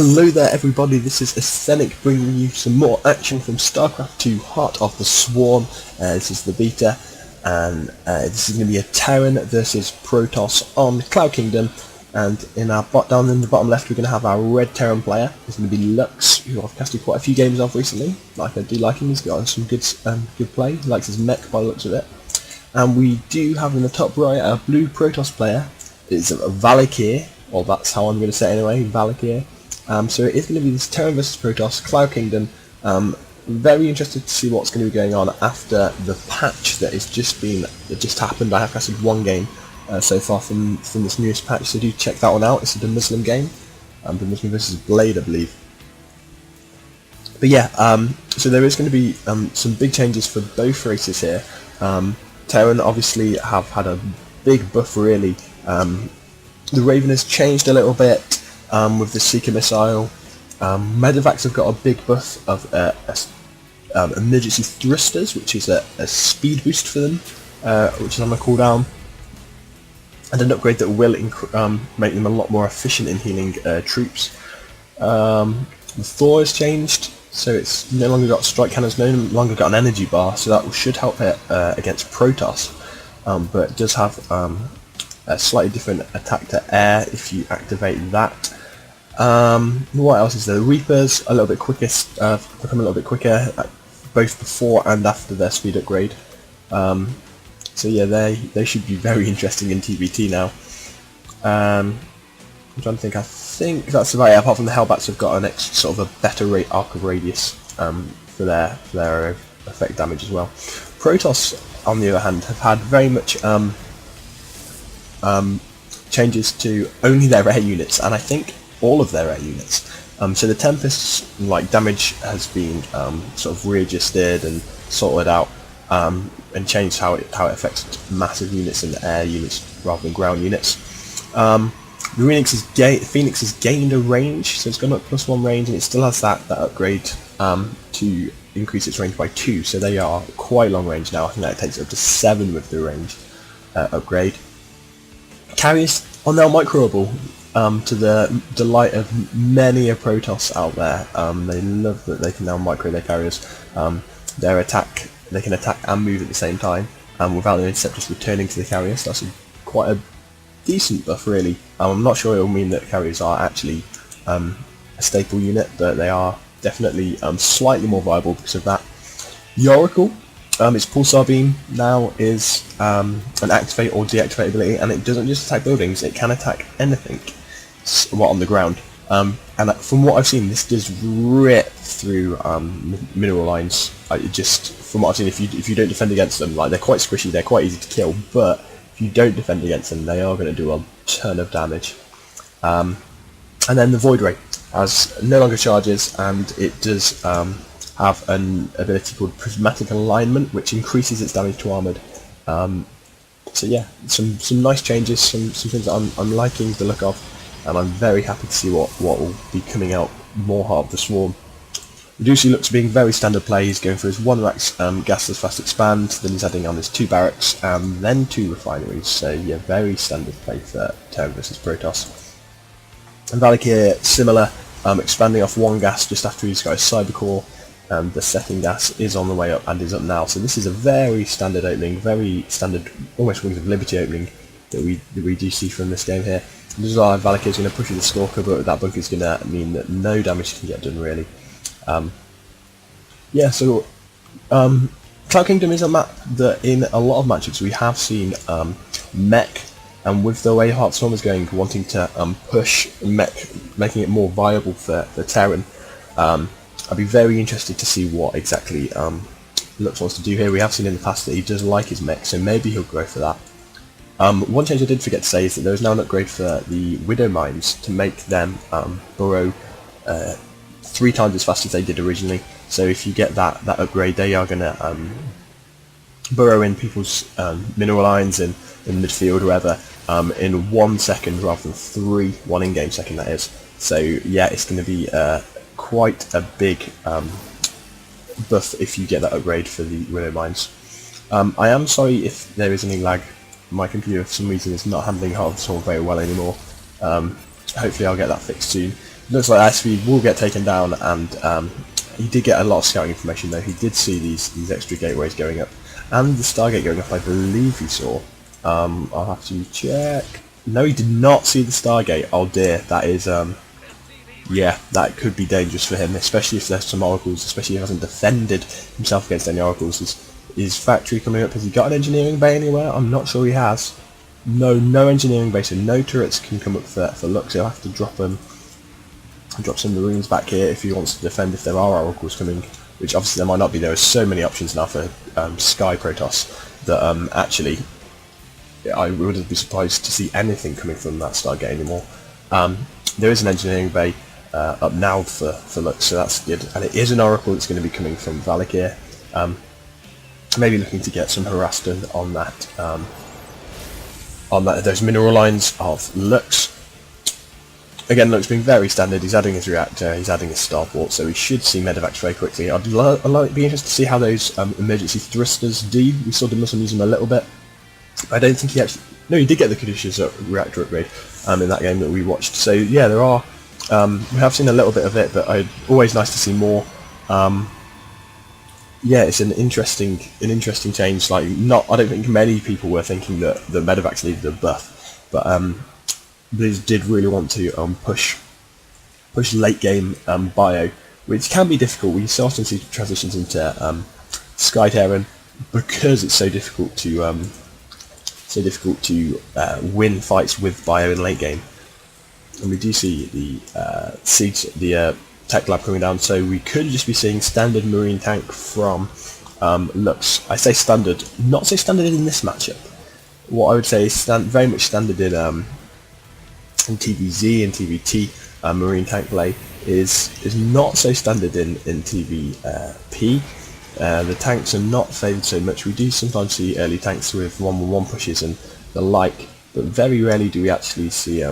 Hello there everybody, this is Ascenic bringing you some more action from StarCraft 2 Heart of the Swarm. This is the beta, and this is going to be a Terran versus Protoss on Cloud Kingdom. And in our down in the bottom left we're going to have our red Terran player. It's going to be Lux, who I've casted quite a few games of recently. I do like him, he's got some good play, he likes his mech by the looks of it. And we do have in the top right a blue Protoss player. It's a Valikyr, or that's how I'm going to say it anyway, Valikyr. So it is going to be this Terran vs Protoss, Cloud Kingdom. Very interested to see what's going to be going on after the patch that just happened. I have casted one game so far from this newest patch, so do check that one out. It's the Muslim game, the Muslim vs Blade, I believe. But yeah, so there is going to be some big changes for both races here. Terran obviously have had a big buff really. The Raven has changed a little bit. With the Seeker missile, Medevacs have got a big buff of emergency thrusters, which is a speed boost for them, which is on the cooldown, and an upgrade that will make them a lot more efficient in healing troops. The Thor has changed, so it's no longer got strike cannons, no longer got an energy bar, so that should help it against Protoss, but it does have a slightly different attack to air if you activate that. What else is there? The Reapers a little bit quicker, become a little bit quicker, both before and after their speed upgrade. So yeah, they should be very interesting in TBT now. I'm trying to think. I think that's about it. Apart from the Hellbats have got an sort of a better arc of radius for their effect damage as well. Protoss, on the other hand, have had very much changes to only their air units, and I think all of their air units. So the Tempest's damage has been sort of readjusted and sorted out, and changed how it affects massive units and air units rather than ground units. The Phoenix has gained a range, so it's gone up +1 range, and it still has that upgrade to increase its range by 2, so they are quite long range now. I think that takes it up to 7 with the range upgrade. Carriers are now microable, to the delight of many a Protoss out there. They love that they can now micro their carriers. They can attack and move at the same time, without the interceptors returning to the carriers. That's quite a decent buff, really. I'm not sure it will mean that carriers are actually a staple unit, but they are definitely slightly more viable because of that. The Oracle. Its Pulsar Beam now is an activate or deactivate ability, and it doesn't just attack buildings, it can attack anything on the ground. And from what I've seen, this does rip through mineral lines. From what I've seen, if you don't defend against them, they're quite squishy, they're quite easy to kill, but if you don't defend against them, they are going to do a ton of damage. And then the Void Ray no longer charges, and it does have an ability called Prismatic Alignment, which increases its damage to armoured. So yeah, some nice changes, some things that I'm liking the look of, and I'm very happy to see what will be coming out more Heart of the Swarm. Reducey looks being very standard play. He's going for his 1 Rax gasless fast expand, then he's adding on his 2 barracks, and then 2 refineries. So yeah, very standard play for Terran vs Protoss. And Valikyr, similar, expanding off 1 gas just after he's got his cyber core. The second gas is on the way up and is up now, so this is a very standard opening, very standard, almost Wings of Liberty opening that we do see from this game here. This is why Valikyr is going to push through the Stalker, but that bunker is going to mean that no damage can get done really. Yeah, so Cloud Kingdom is a map that in a lot of matchups we have seen mech, and with the way Heart of the Swarm is going, wanting to push mech, making it more viable for Terran. I'd be very interested to see what exactly Lux wants to do here. We have seen in the past that he does like his mech, so maybe he'll go for that. One change I did forget to say is that there is now an upgrade for the Widow Mines to make them burrow 3 times as fast as they did originally. So if you get that upgrade, they are going to burrow in people's mineral lines in midfield or wherever in 1 second rather than 3, 1 in-game second that is. So yeah, it's going to be quite a big buff if you get that upgrade for the Widow Mines. I am sorry if there is any lag. My computer for some reason is not handling Heart of the Swarm very well anymore. hopefully I'll get that fixed soon. Looks like SV will get taken down, and he did get a lot of scouting information though. He did see these extra gateways going up, and the Stargate going up, I believe he saw. I'll have to check. No, he did not see the Stargate. Oh dear, that is, yeah, that could be dangerous for him, especially if there's some oracles, especially if he hasn't defended himself against any oracles. Is factory coming up? Has he got an engineering bay anywhere? I'm not sure he has. No engineering base, so no turrets can come up for Lux. He'll have to drop some marines back here if he wants to defend if there are oracles coming, which obviously there might not be. There are so many options now for Sky Protoss that actually I wouldn't be surprised to see anything coming from that Stargate anymore. There is an engineering bay up now for Lux, so that's good, and it is an oracle that's going to be coming from Valikyr. Maybe looking to get some harass done on that. Those mineral lines of Lux. Again, Lux being very standard. He's adding his reactor, he's adding his starport, so we should see medevacs very quickly. I'd be interested to see how those emergency thrusters do. We saw Muslim use them a little bit. I don't think he actually. No, he did get the Caduceus reactor upgrade in that game that we watched. So yeah, there are. We have seen a little bit of it, but always nice to see more. Yeah, it's an interesting change. Like, I don't think many people were thinking that the medevacs needed a buff, but Blizz did really want to push late game bio, which can be difficult. We so often see transitions into Sky Terran because it's so difficult to win fights with bio in late game. And we do see the tech lab coming down, so we could just be seeing standard marine tank from Lux. I say standard, not so standard in this matchup. What I would say is very much standard in TVZ and TVT. Marine tank play is not so standard in TVP. The tanks are not favoured so much. We do sometimes see early tanks with 1-1 pushes and the like, but very rarely do we actually see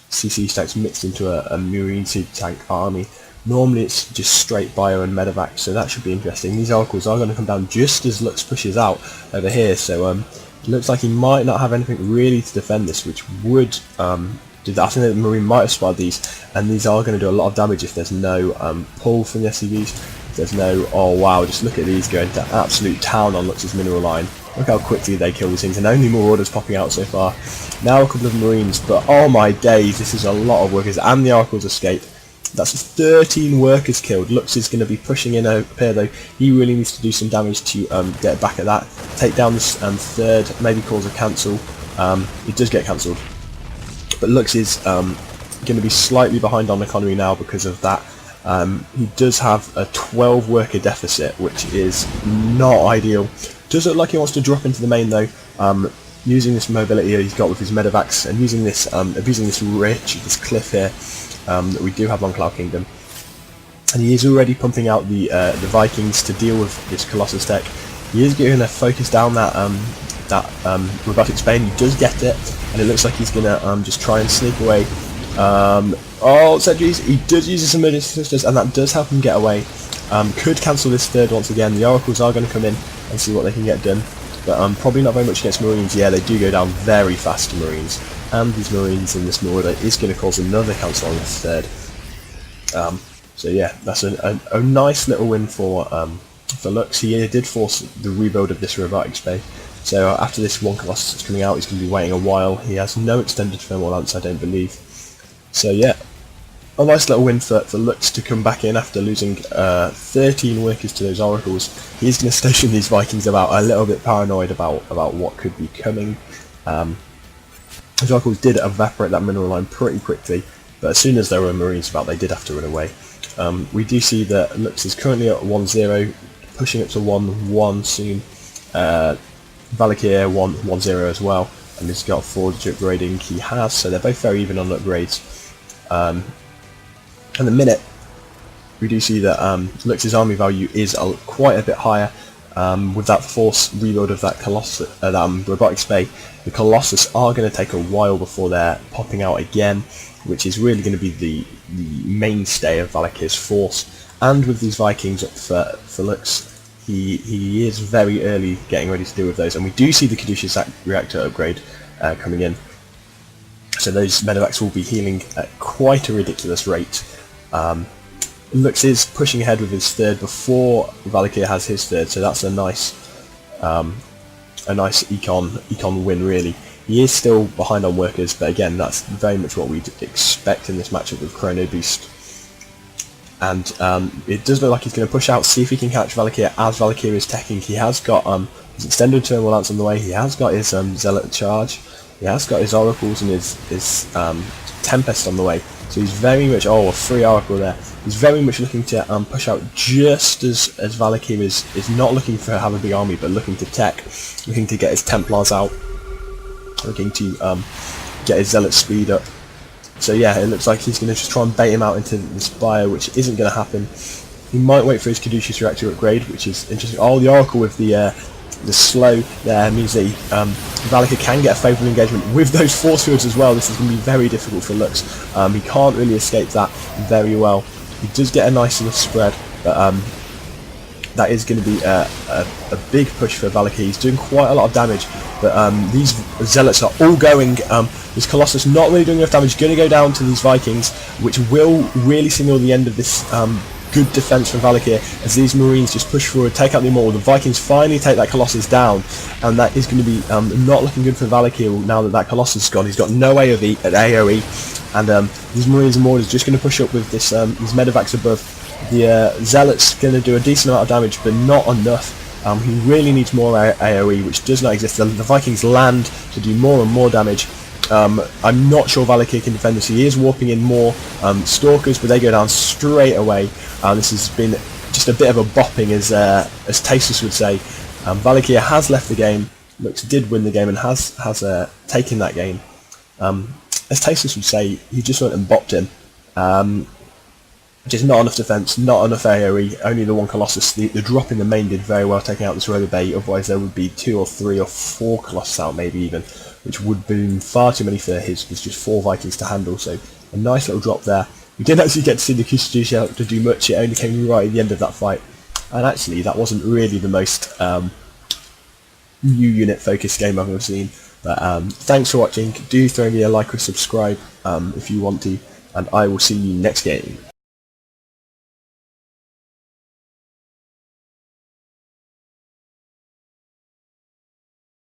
CC tanks mixed into a marine seed tank army. Normally it's just straight bio and medevac, so that should be interesting. These oracles are going to come down just as Lux pushes out over here, so it looks like he might not have anything really to defend this, which would do that. I think that the marine might have spotted these, and these are going to do a lot of damage if there's no pull from the SCVs. If there's no, oh wow, just look at these going to absolute town on Lux's mineral line. Look how quickly they kill these things, and only more orders popping out so far. Now a couple of marines, but oh my days, this is a lot of workers, and the oracles escape. That's 13 workers killed. Lux is going to be pushing in up here though. He really needs to do some damage to get back at that. Take down this third, maybe cause a cancel. It does get cancelled. But Lux is going to be slightly behind on economy now because of that. He does have a 12 worker deficit, which is not ideal. Does look like he wants to drop into the main though, using this mobility he's got with his medevacs, and using this, abusing this ridge, this cliff here that we do have on Cloud Kingdom. And he is already pumping out the Vikings to deal with this Colossus tech. He is going to focus down that robotic Spain. He does get it, and it looks like he's going to just try and sneak away. Oh, Sentries, he does use his emergency sisters, and that does help him get away. Could cancel this third once again. The oracles are going to come in and see what they can get done, but probably not very much against marines. Yeah, they do go down very fast to marines, and these marines in this order is going to cause another cancel on this third. So yeah, that's a nice little win for Lux. He did force the rebuild of this robotic space. So after this one Colossus is coming out, he's going to be waiting a while. He has no extended thermal lance, I don't believe. So yeah, a nice little win for Lux to come back in after losing 13 workers to those oracles. He's going to station these Vikings about, a little bit paranoid about what could be coming. Those oracles did evaporate that mineral line pretty quickly, but as soon as there were marines about, they did have to run away. We do see that Lux is currently at 1-0, pushing up to 1-1 soon. Valikyr 1-0 as well, and he's got 4 upgrading he has, so they're both very even on upgrades. And the minute we do see that Lux's army value is quite a bit higher with that force rebuild of that Colossus, robotic spay. The Colossus are going to take a while before they're popping out again, which is really going to be the mainstay of Valakyr's force. And with these Vikings up for Lux, he is very early getting ready to deal with those, and we do see the Caduceus reactor upgrade coming in. So those medevacs will be healing at quite a ridiculous rate. Lux is pushing ahead with his third before Valikyr has his third, so that's a nice econ win really. He is still behind on workers, but again, that's very much what we'd expect in this matchup with Chrono Boost. And it does look like he's going to push out, see if he can catch Valikyr as Valikyr is teching. He has got his extended terminal lance on the way, he has got his Zealot charge, he has got his Oracles and his Tempest on the way. So he's very much, a free Oracle there. He's very much looking to push out just as Valikyr is not looking to have a big army, but looking to tech, looking to get his Templars out, looking to get his Zealot speed up. So yeah, it looks like he's going to just try and bait him out into the Spire, which isn't going to happen. He might wait for his Caduceus Reactor upgrade, which is interesting. Oh, the Oracle with the slow there means that Valikyr can get a favourable engagement with those force fields as well. This is going to be very difficult for Lux. He can't really escape that very well. He does get a nice enough spread, but that is going to be a big push for Valikyr. He's doing quite a lot of damage, but these Zealots are all going. This Colossus not really doing enough damage, going to go down to these Vikings, which will really signal the end of this good defense from Valikyr, as these Marines just push forward, take out the Immortal. The Vikings finally take that Colossus down, and that is going to be not looking good for Valikyr now that Colossus is gone. He's got no AoE at AoE, and these Marines and Marauders just going to push up with this these medevacs above. The Zealot's going to do a decent amount of damage, but not enough. He really needs more AoE, which does not exist. The Vikings land to do more and more damage. I'm not sure Valikyr can defend this. He is warping in more Stalkers, but they go down straight away. This has been just a bit of a bopping, as Tasus would say. Valikyr has left the game. Lux did win the game and has taken that game. As Tasus would say, he just went and bopped him. Just not enough defense, not enough AoE, only the one Colossus. The drop in the main did very well taking out this Roller Bay, otherwise there would be 2 or 3 or 4 Colossus out maybe even, which would be far too many for his. There's just 4 Vikings to handle, so a nice little drop there. We didn't actually get to see the Caduceus to do much, it only came right at the end of that fight. And actually that wasn't really the most new unit focused game I've ever seen. But thanks for watching, do throw me a like or subscribe if you want to, and I will see you next game.